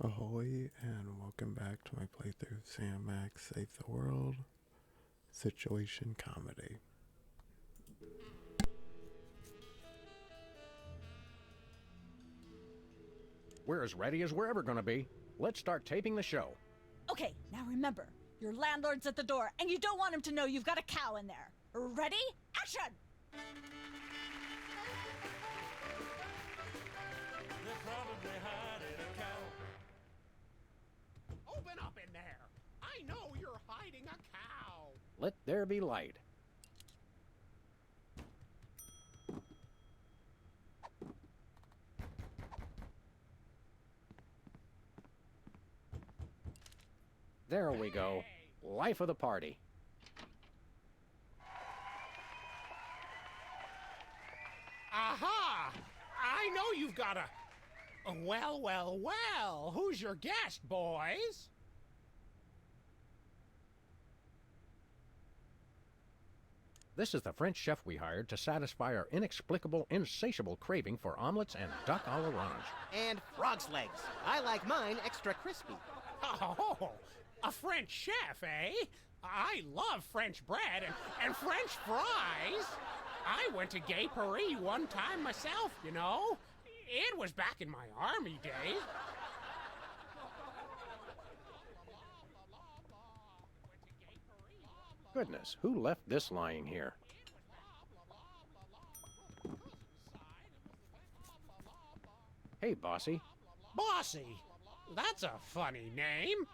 Ahoy, and welcome back to my playthrough of Sam Max Save the World Situation Comedy. We're as ready as we're ever gonna be. Let's start taping the show. Okay, now remember, your landlord's at the door, and you don't want him to know you've got a cow in there. Ready? Action! They're probably hiding a cow. Open up in there! I know you're hiding a cow! Let there be light. There we go. Life of the party. Aha! I know you've got a... Well, who's your guest, boys? This is the French chef we hired to satisfy our inexplicable, insatiable craving for omelets and duck à l'orange. And frog's legs. I like mine extra crispy. Oh, a French chef, eh? I love French bread and French fries. I went to Gay Paris one time myself, you know. It was back in my army days. Goodness, who left this lying here? Hey, bossy. Bossy. That's a funny name.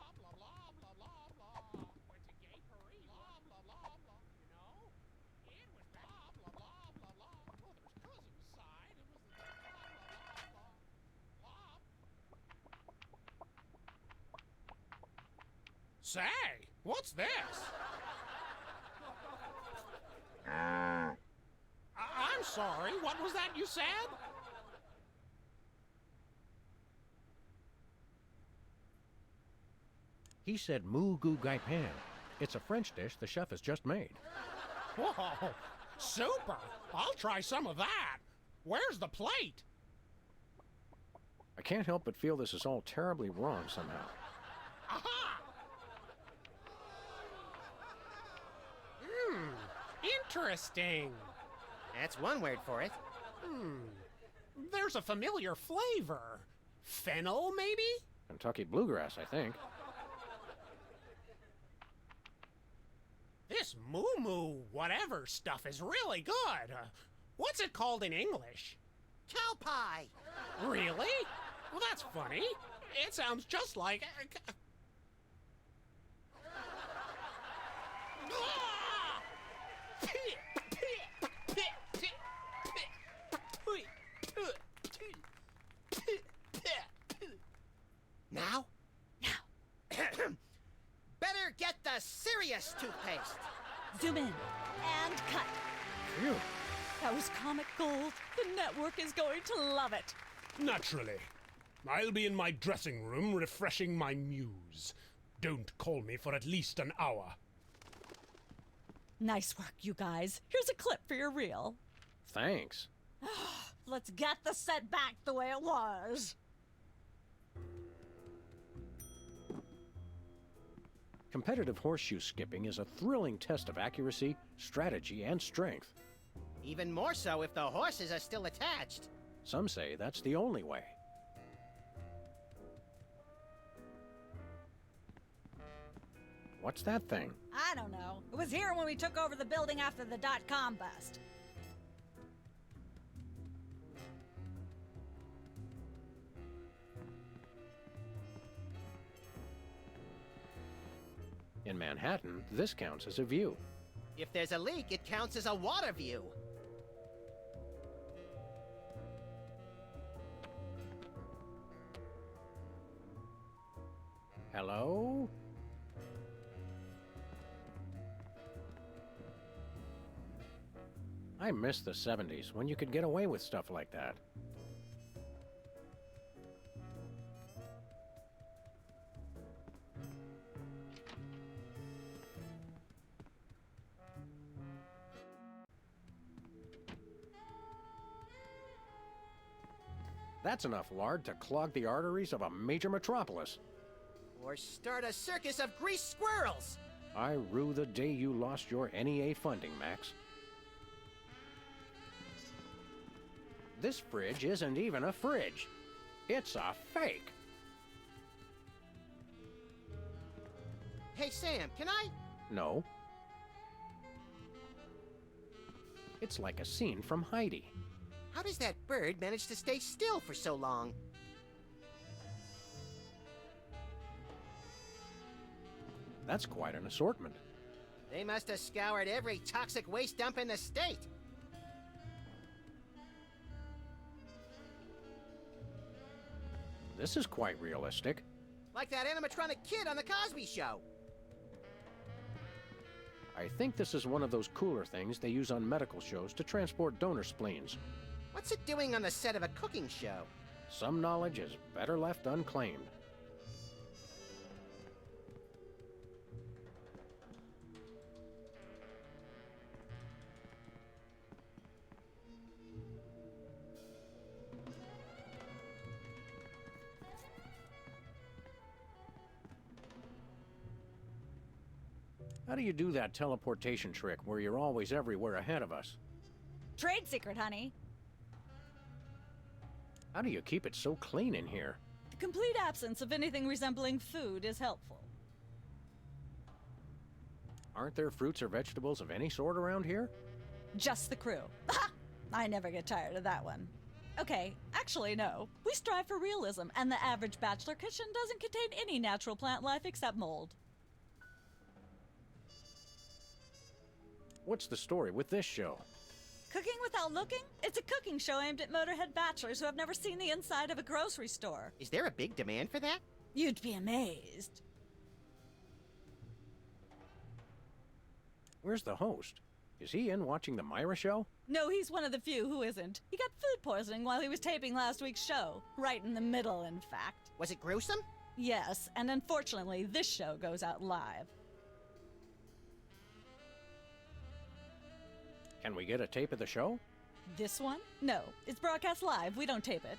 Say, what's this? I'm sorry, what was that you said? He said moo goo gai pan. It's a French dish the chef has just made. Whoa, super! I'll try some of that. Where's the plate? I can't help but feel this is all terribly wrong somehow. Aha! Interesting. That's one word for it. There's a familiar flavor. Fennel, maybe? Kentucky bluegrass, I think. This moo whatever stuff is really good. What's it called in English? Cow pie! Really? Well, that's funny. It sounds just like... Now? Better get the serious toothpaste. Zoom in and cut. Phew. That was comic gold. The network is going to love it. Naturally. I'll be in my dressing room refreshing my muse. Don't call me for at least an hour. Nice work, you guys. Here's a clip for your reel. Thanks. Let's get the set back the way it was. Competitive horseshoe skipping is a thrilling test of accuracy, strategy, and strength. Even more so if the horses are still attached. Some say that's the only way. What's that thing? I don't know. It was here when we took over the building after the .com bust. In Manhattan, this counts as a view. If there's a leak, it counts as a water view. Hello? I miss the 70s when you could get away with stuff like that. That's enough lard to clog the arteries of a major metropolis. Or start a circus of greased squirrels. I rue the day you lost your NEA funding, Max. This fridge isn't even a fridge. It's a fake. Hey, Sam, can I? No. It's like a scene from Heidi. How does that bird manage to stay still for so long? That's quite an assortment. They must have scoured every toxic waste dump in the state. This is quite realistic. Like that animatronic kid on The Cosby Show. I think this is one of those cooler things they use on medical shows to transport donor spleens. What's it doing on the set of a cooking show? Some knowledge is better left unclaimed. How do you do that teleportation trick where you're always everywhere ahead of us? Trade secret, honey. How do you keep it so clean in here? The complete absence of anything resembling food is helpful. Aren't there fruits or vegetables of any sort around here? Just the crew. Ha! I never get tired of that one. Okay, actually, no. We strive for realism, and the average bachelor kitchen doesn't contain any natural plant life except mold. What's the story with this show? Cooking Without Looking? It's a cooking show aimed at motorhead bachelors who have never seen the inside of a grocery store. Is there a big demand for that? You'd be amazed. Where's the host? Is he in watching the Myra show? No, he's one of the few who isn't. He got food poisoning while he was taping last week's show. Right in the middle, in fact. Was it gruesome? Yes, and unfortunately, this show goes out live. Can we get a tape of the show? This one? No, it's broadcast live. We don't tape it.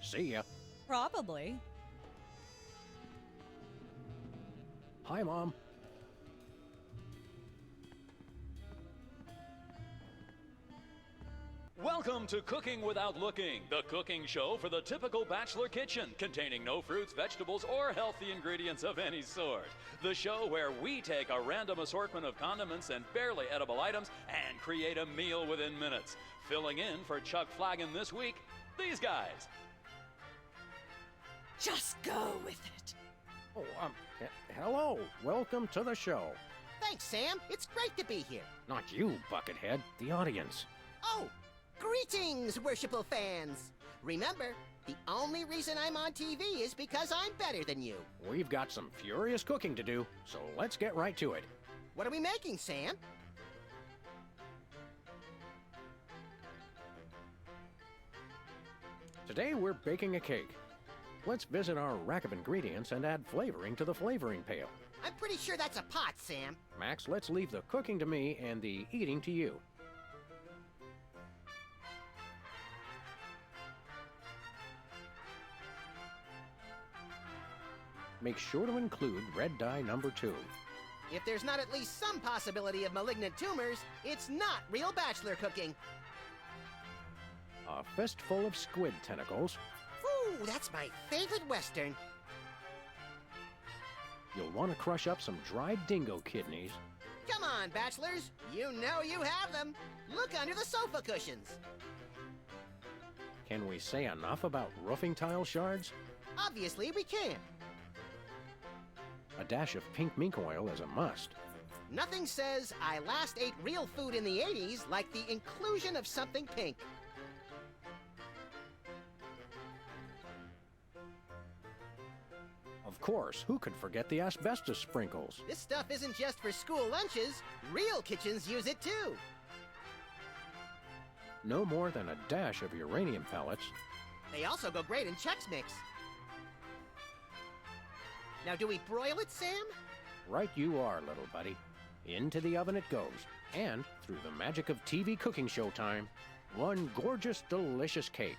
See ya. Probably. Hi, Mom. Welcome to Cooking Without Looking, the cooking show for the typical bachelor kitchen, containing no fruits, vegetables, or healthy ingredients of any sort. The show where we take a random assortment of condiments and barely edible items and create a meal within minutes. Filling in for Chuck Flagon this week, these guys. Just go with it. Oh, hello. Welcome to the show. Thanks, Sam. It's great to be here. Not you, Buckethead. The audience. Oh, greetings, worshipful fans. Remember, the only reason I'm on TV is because I'm better than you. We've got some furious cooking to do, so let's get right to it. What are we making, Sam? Today we're baking a cake. Let's visit our rack of ingredients and add flavoring to the flavoring pail. I'm pretty sure that's a pot, Sam. Max, let's leave the cooking to me and the eating to you. Make sure to include red dye number 2. If there's not at least some possibility of malignant tumors, it's not real bachelor cooking. A fistful of squid tentacles. Ooh, that's my favorite Western. You'll want to crush up some dried dingo kidneys. Come on, bachelors. You know you have them. Look under the sofa cushions. Can we say enough about roofing tile shards? Obviously, we can. A dash of pink mink oil is a must. Nothing says I last ate real food in the 80s like the inclusion of something pink. Of course, who could forget the asbestos sprinkles? This stuff isn't just for school lunches. Real kitchens use it too. no more than a dash of uranium pellets. They also go great in Chex Mix. Now, do we broil it, Sam? Right you are, little buddy. Into the oven it goes, and through the magic of TV cooking show time, one gorgeous, delicious cake,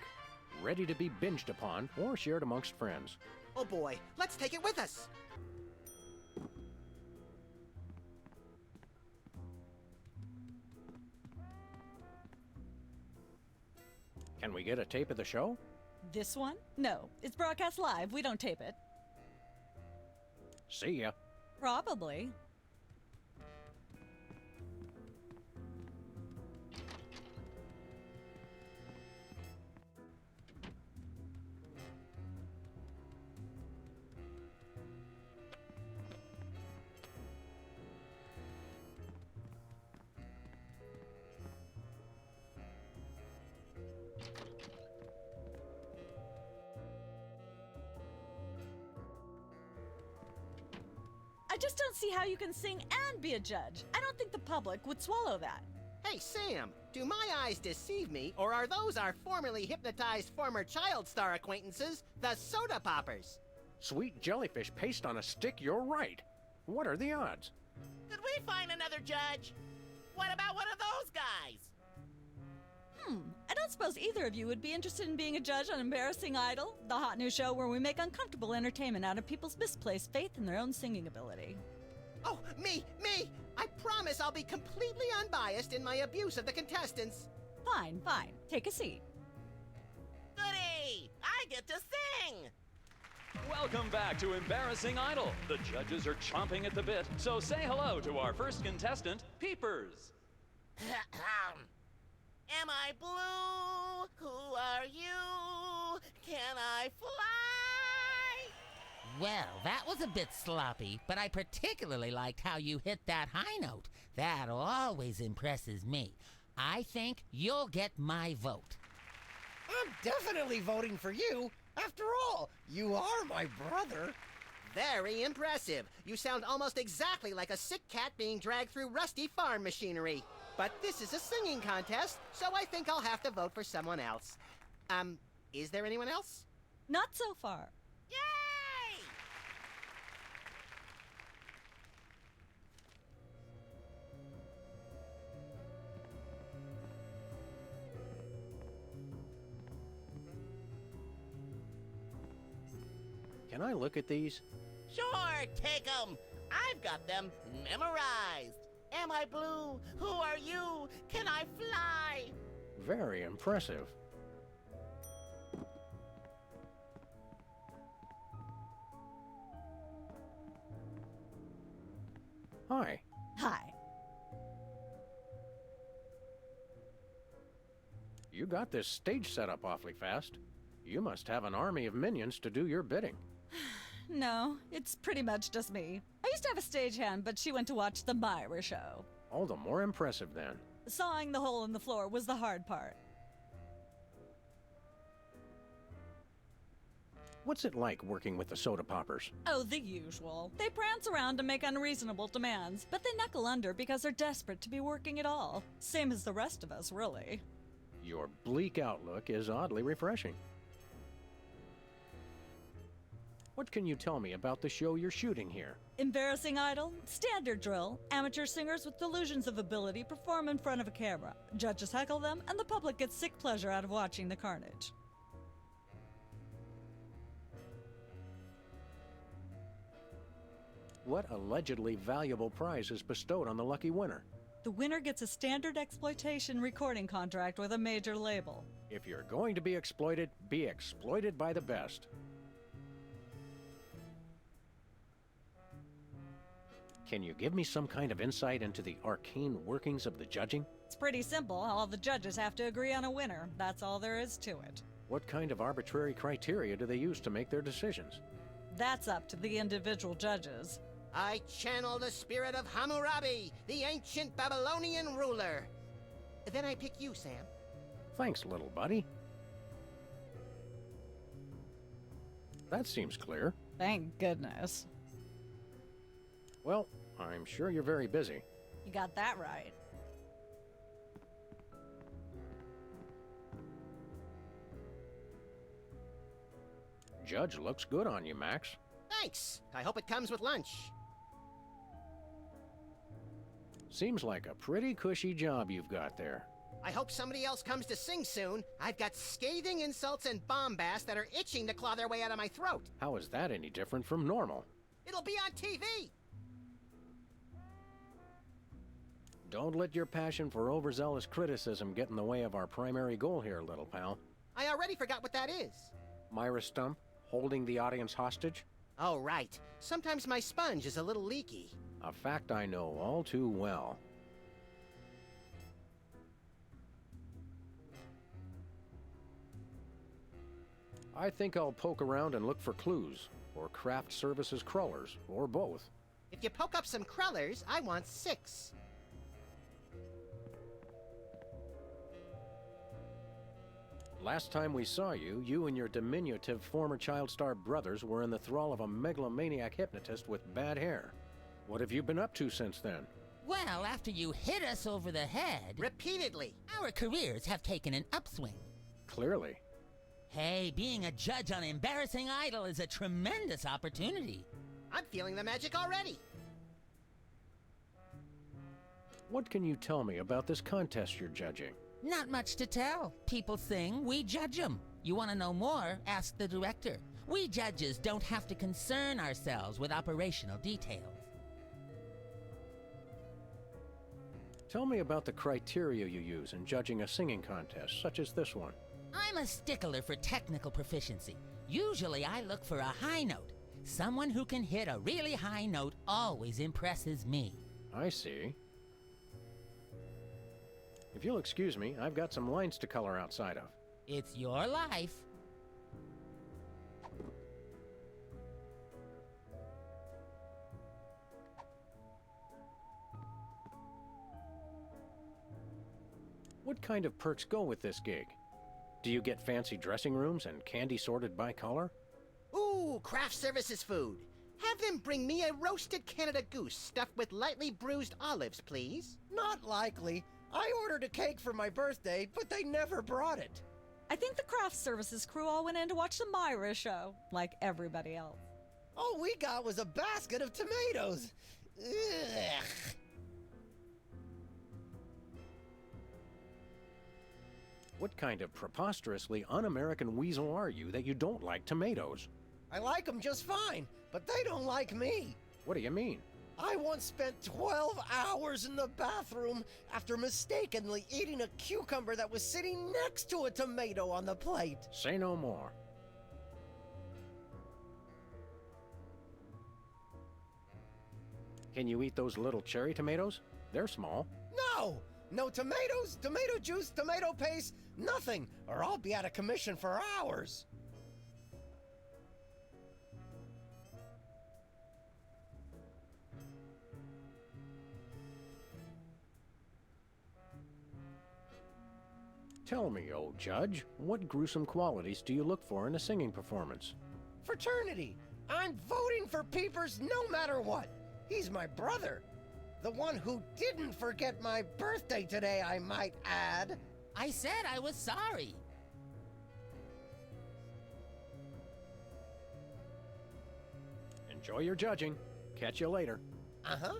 ready to be binged upon or shared amongst friends. Oh boy, let's take it with us. Can we get a tape of the show? This one? No, it's broadcast live. We don't tape it. See ya. Probably. I just don't see how you can sing and be a judge. I don't think the public would swallow that. Hey, Sam, do my eyes deceive me, or are those our formerly hypnotized former child star acquaintances, the Soda Poppers? Sweet jellyfish paste on a stick, you're right. What are the odds? Could we find another judge? What about one of those guys? I don't suppose either of you would be interested in being a judge on Embarrassing Idol, the hot new show where we make uncomfortable entertainment out of people's misplaced faith in their own singing ability. Oh, me! I promise I'll be completely unbiased in my abuse of the contestants. Fine. Take a seat. Goody! I get to sing! Welcome back to Embarrassing Idol. The judges are chomping at the bit, so say hello to our first contestant, Peepers. Am I blue? Who are you? Can I fly? Well, that was a bit sloppy, but I particularly liked how you hit that high note. That always impresses me. I think you'll get my vote. I'm definitely voting for you. After all, you are my brother. Very impressive. You sound almost exactly like a sick cat being dragged through rusty farm machinery. But this is a singing contest, so I think I'll have to vote for someone else. Is there anyone else? Not so far. Yay! Can I look at these? Sure, take 'em. I've got them memorized. Am I blue? Who are you? Can I fly? Very impressive. Hi. Hi. You got this stage set up awfully fast. You must have an army of minions to do your bidding. No, it's pretty much just me. I used to have a stagehand, but she went to watch the Myra show. All the more impressive then. Sawing the hole in the floor was the hard part. What's it like working with the Soda Poppers? Oh, the usual. They prance around and make unreasonable demands, but they knuckle under because they're desperate to be working at all. Same as the rest of us, really. Your bleak outlook is oddly refreshing. What can you tell me about the show you're shooting here? Embarrassing Idol? Standard drill. Amateur singers with delusions of ability perform in front of a camera. Judges heckle them, and the public gets sick pleasure out of watching the carnage. What allegedly valuable prize is bestowed on the lucky winner? The winner gets a standard exploitation recording contract with a major label. If you're going to be exploited by the best. Can you give me some kind of insight into the arcane workings of the judging? It's pretty simple. All the judges have to agree on a winner. That's all there is to it. What kind of arbitrary criteria do they use to make their decisions? That's up to the individual judges. I channel the spirit of Hammurabi, the ancient Babylonian ruler. Then I pick you, Sam. Thanks, little buddy. That seems clear. Thank goodness. Well, I'm sure you're very busy. You got that right. Judge looks good on you, Max. Thanks. I hope it comes with lunch. Seems like a pretty cushy job you've got there. I hope somebody else comes to sing soon. I've got scathing insults and bombast that are itching to claw their way out of my throat. How is that any different from normal? It'll be on TV. Don't let your passion for overzealous criticism get in the way of our primary goal here, little pal. I already forgot what that is. Myra Stump, holding the audience hostage? Oh, right. Sometimes my sponge is a little leaky. A fact I know all too well. I think I'll poke around and look for clues, or craft services crawlers, or both. If you poke up some crullers, I want 6. Last time we saw you, you and your diminutive former child star brothers were in the thrall of a megalomaniac hypnotist with bad hair. What have you been up to since then? Well, after you hit us over the head, Repeatedly. our careers have taken an upswing. Clearly. Hey, being a judge on Embarrassing Idol is a tremendous opportunity. I'm feeling the magic already. What can you tell me about this contest you're judging? Not much to tell. People sing, we judge them. You want to know more? Ask the director. We judges don't have to concern ourselves with operational details. Tell me about the criteria you use in judging a singing contest, such as this one. I'm a stickler for technical proficiency. Usually I look for a high note. Someone who can hit a really high note always impresses me. I see. If you'll excuse me, I've got some lines to color outside of. It's your life. What kind of perks go with this gig? Do you get fancy dressing rooms and candy sorted by color? Ooh, craft services food. Have them bring me a roasted Canada goose stuffed with lightly bruised olives, please. Not likely. I ordered a cake for my birthday, but they never brought it. I think the craft services crew all went in to watch the Myra show, like everybody else. All we got was a basket of tomatoes. Ugh. What kind of preposterously un-American weasel are you that you don't like tomatoes? I like them just fine, but they don't like me. What do you mean? I once spent 12 hours in the bathroom after mistakenly eating a cucumber that was sitting next to a tomato on the plate. Say no more. Can you eat those little cherry tomatoes? They're small. No! No tomatoes, tomato juice, tomato paste, nothing, or I'll be out of commission for hours. Tell me, old judge, what gruesome qualities do you look for in a singing performance? Fraternity. I'm voting for Peepers no matter what. He's my brother. The one who didn't forget my birthday today, I might add. I said I was sorry. Enjoy your judging. Catch you later. Uh-huh.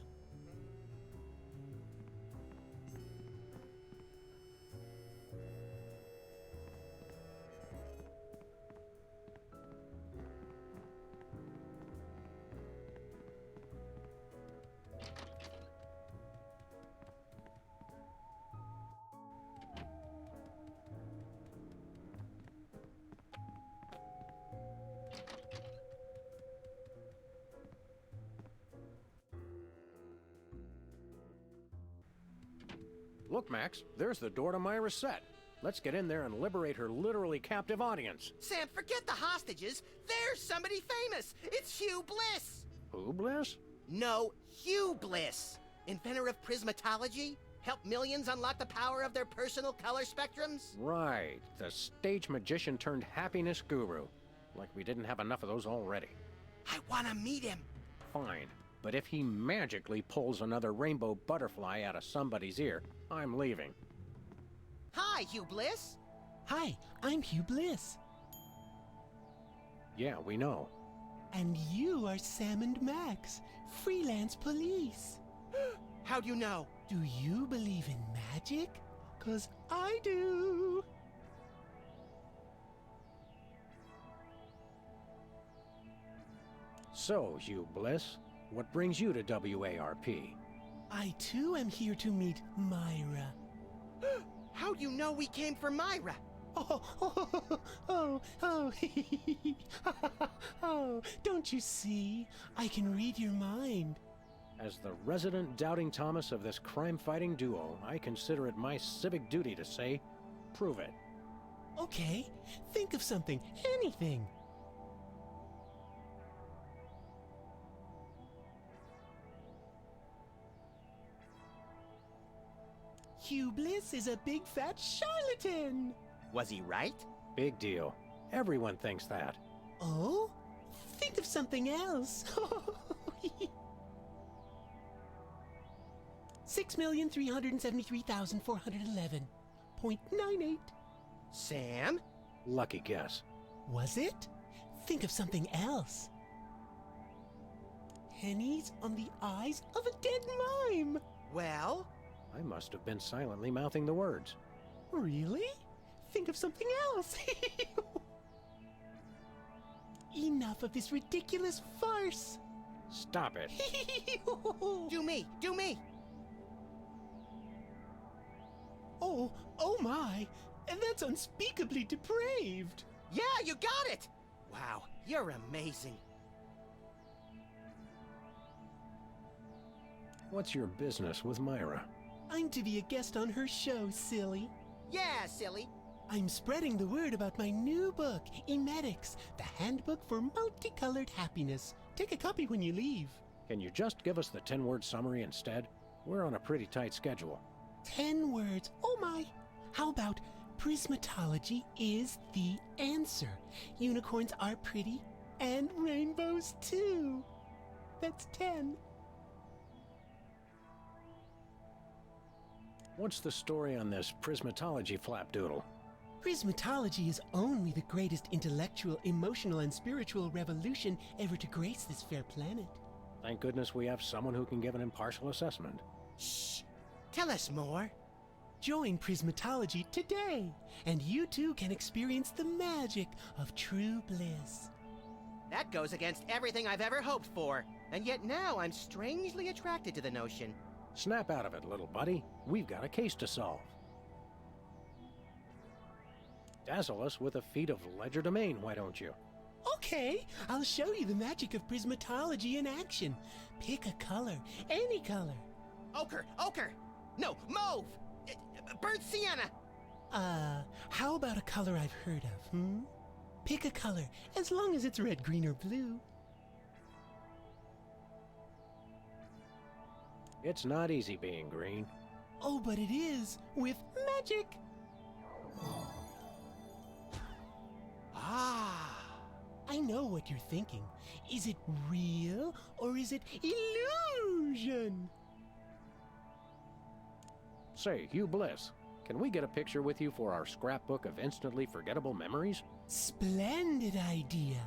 Look, Max, there's the door to Myra's set. Let's get in there and liberate her literally captive audience. Sam, forget the hostages. There's somebody famous. It's Hugh Bliss. Who, Bliss? No, Hugh Bliss. Inventor of prismatology. Help millions unlock the power of their personal color spectrums. Right, the stage magician turned happiness guru. Like we didn't have enough of those already. I want to meet him. Fine, but if he magically pulls another rainbow butterfly out of somebody's ear, I'm leaving. Hi, Hugh Bliss. Hi, I'm Hugh Bliss. Yeah, we know. And you are Sam and Max, freelance police. How do you know? Do you believe in magic? 'Cause I do. So, Hugh Bliss, what brings you to WARP? I too am here to meet Myra. How do you know we came for Myra? Oh, don't you see? I can read your mind. As the resident doubting Thomas of this crime-fighting duo, I consider it my civic duty to say, prove it. Okay, think of something, anything. Hugh Bliss is a big fat charlatan. Was he right? Big deal. Everyone thinks that. Oh? Think of something else. 6,373,411.98. Sam? Lucky guess. Was it? Think of something else. Pennies on the eyes of a dead mime. Well? I must have been silently mouthing the words. Really? Think of something else. Enough of this ridiculous farce. Stop it. Do me! Do me! Oh my! And that's unspeakably depraved. Yeah, you got it! Wow, you're amazing. What's your business with Myra? I'm to be a guest on her show, silly. Yeah, silly. I'm spreading the word about my new book, Emetics, the handbook for multicolored happiness. Take a copy when you leave. Can you just give us the 10-word summary instead? We're on a pretty tight schedule. 10 words. Oh my! How about prismatology is the answer? Unicorns are pretty, and rainbows too. That's 10. What's the story on this prismatology flapdoodle? Prismatology is only the greatest intellectual, emotional, and spiritual revolution ever to grace this fair planet. Thank goodness we have someone who can give an impartial assessment. Shh! Tell us more. Join Prismatology today, and you too can experience the magic of true bliss. That goes against everything I've ever hoped for, and yet now I'm strangely attracted to the notion. Snap out of it, little buddy. We've got a case to solve. Dazzle us with a feat of legerdemain, why don't you? Okay, I'll show you the magic of prismatology in action. Pick a color, any color. Ochre! Ochre! No, mauve! Burnt sienna! How about a color I've heard of, Pick a color, as long as it's red, green, or blue. It's not easy being green. Oh, but it is, with magic! Ah! I know what you're thinking. Is it real, or is it illusion? Say, Hugh Bliss, can we get a picture with you for our scrapbook of instantly forgettable memories? Splendid idea.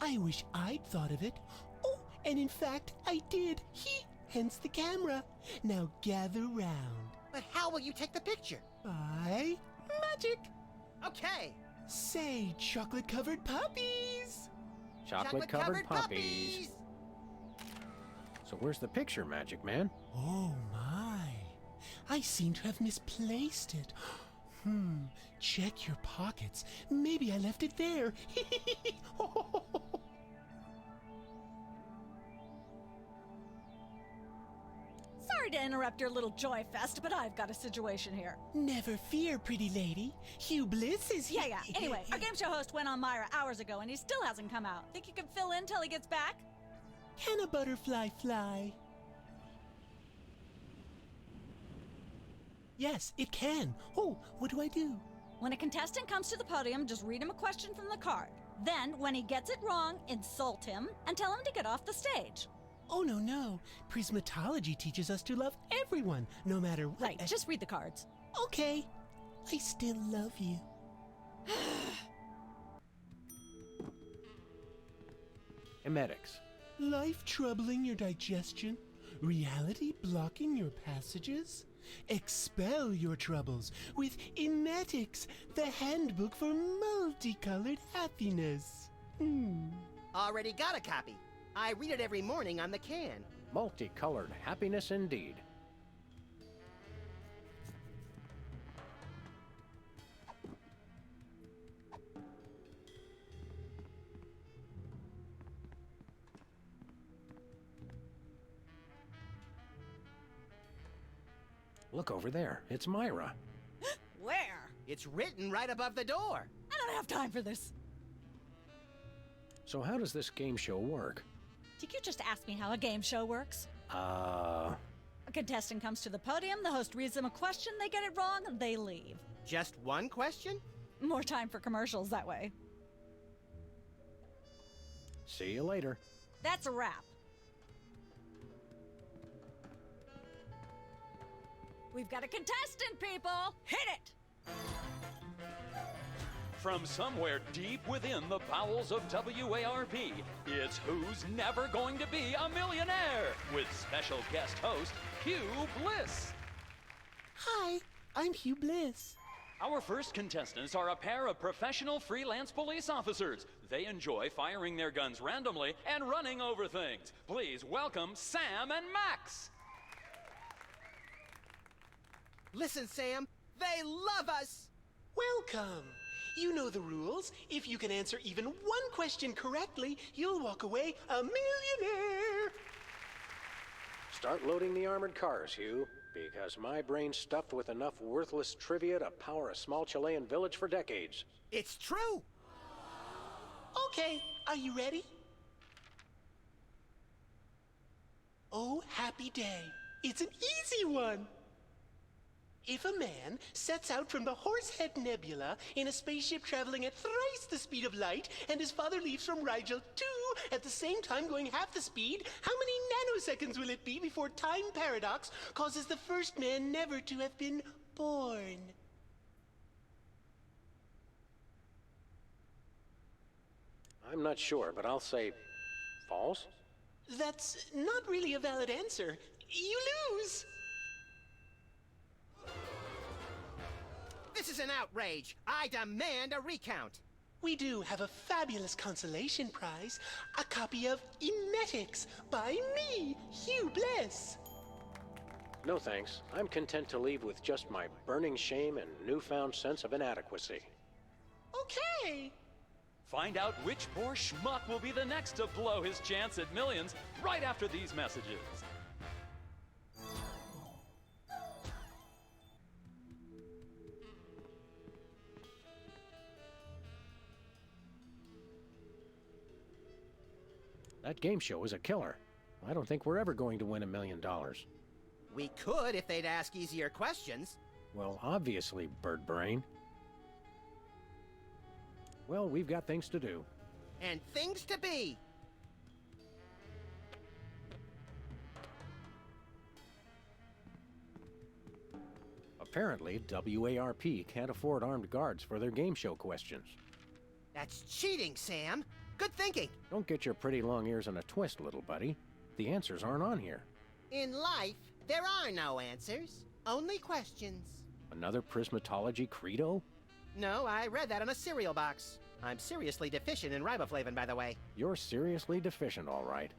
I wish I'd thought of it. Oh, and in fact, I did. Hence the camera. Now gather round. But how will you take the picture? By magic. Okay. Say, chocolate-covered puppies. Chocolate-covered puppies. So where's the picture, Magic Man? Oh, my. I seem to have misplaced it. Check your pockets. Maybe I left it there. Sorry to interrupt your little joy fest, but I've got a situation here. Never fear, pretty lady. Hugh Bliss is here. Yeah. Anyway, our game show host went on Myra hours ago, and he still hasn't come out. Think you can fill in till he gets back? Can a butterfly fly? Yes, it can. Oh, what do I do? When a contestant comes to the podium, just read him a question from the card. Then, when he gets it wrong, insult him and tell him to get off the stage. Oh, no. Prismatology teaches us to love everyone, no matter what. Right, just read the cards. Okay. I still love you. Emetics. Life troubling your digestion? Reality blocking your passages? Expel your troubles with Emetics, the handbook for multicolored happiness. Already got a copy. I read it every morning on the can. Multicolored happiness indeed. Look over there. It's Myra. Where? It's written right above the door. I don't have time for this. So how does this game show work? Did you just ask me how a game show works? A contestant comes to the podium, the host reads them a question, they get it wrong, they leave. Just one question? More time for commercials that way. See you later. That's a wrap. We've got a contestant, people! Hit it! From somewhere deep within the bowels of WARP, it's Who's Never Going to Be a Millionaire? With special guest host, Hugh Bliss. Hi, I'm Hugh Bliss. Our first contestants are a pair of professional freelance police officers. They enjoy firing their guns randomly and running over things. Please welcome Sam and Max. Listen, Sam, they love us! Welcome. You know the rules. If you can answer even one question correctly, you'll walk away a millionaire. Start loading the armored cars, Hugh, because my brain's stuffed with enough worthless trivia to power a small Chilean village for decades. It's true! Okay, are you ready? Oh, happy day. It's an easy one. If a man sets out from the Horsehead Nebula in a spaceship traveling at thrice the speed of light, and his father leaves from Rigel 2 at the same time going half the speed, how many nanoseconds will it be before time paradox causes the first man never to have been born? I'm not sure, but I'll say false. That's not really a valid answer. You lose! This is an outrage. I demand a recount. We do have a fabulous consolation prize, a copy of Emetics by me, Hugh Bliss. No thanks. I'm content to leave with just my burning shame and newfound sense of inadequacy. Okay. Find out which poor schmuck will be the next to blow his chance at millions right after these messages. That game show is a killer. I don't think we're ever going to win $1 million. We could if they'd ask easier questions. Well, obviously, bird brain. Well, we've got things to do. And things to be. Apparently, WARP can't afford armed guards for their game show questions. That's cheating, Sam. Good thinking. Don't get your pretty long ears in a twist, little buddy. The answers aren't on here. In life, there are no answers, only questions. Another prismatology credo? No, I read that on a cereal box. I'm seriously deficient in riboflavin, by the way. You're seriously deficient, all right.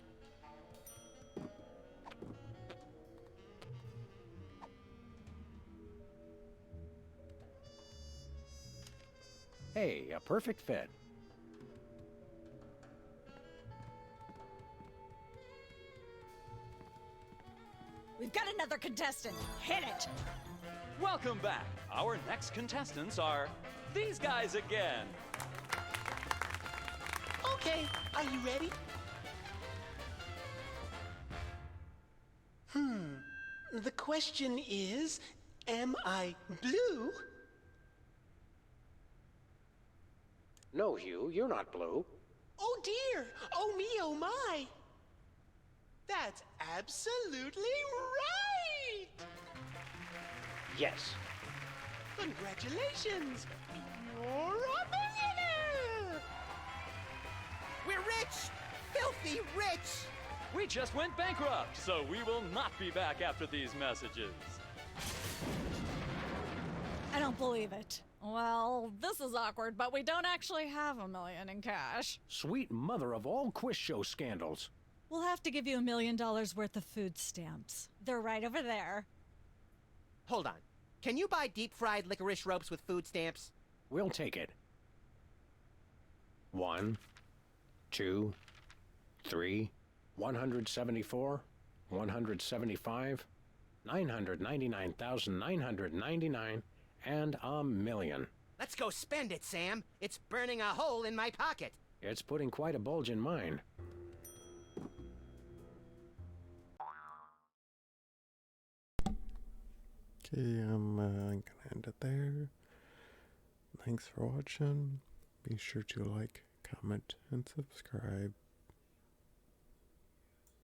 Hey, a perfect fit. We've got another contestant. Hit it! Welcome back. Our next contestants are these guys again. Okay, are you ready? The question is, am I blue? No, Hugh, you're not blue. Oh dear! Oh me, oh my! That's absolutely right! Yes. Congratulations! You're a millionaire! We're rich! Filthy Ouch! We just went bankrupt, so we will not be back after these messages. I don't believe it. Well, this is awkward, but we don't actually have $1 million in cash. Sweet mother of all quiz show scandals. We'll have to give you $1 million worth of food stamps. They're right over there. Hold on. Can you buy deep-fried licorice ropes with food stamps? We'll take it. 1, 2, 3, 174, 175, 999,999, and $1 million. Let's go spend it, Sam. It's burning a hole in my pocket. It's putting quite a bulge in mine. Okay, I'm gonna end it there. Thanks for watching. Be sure to like, comment, and subscribe.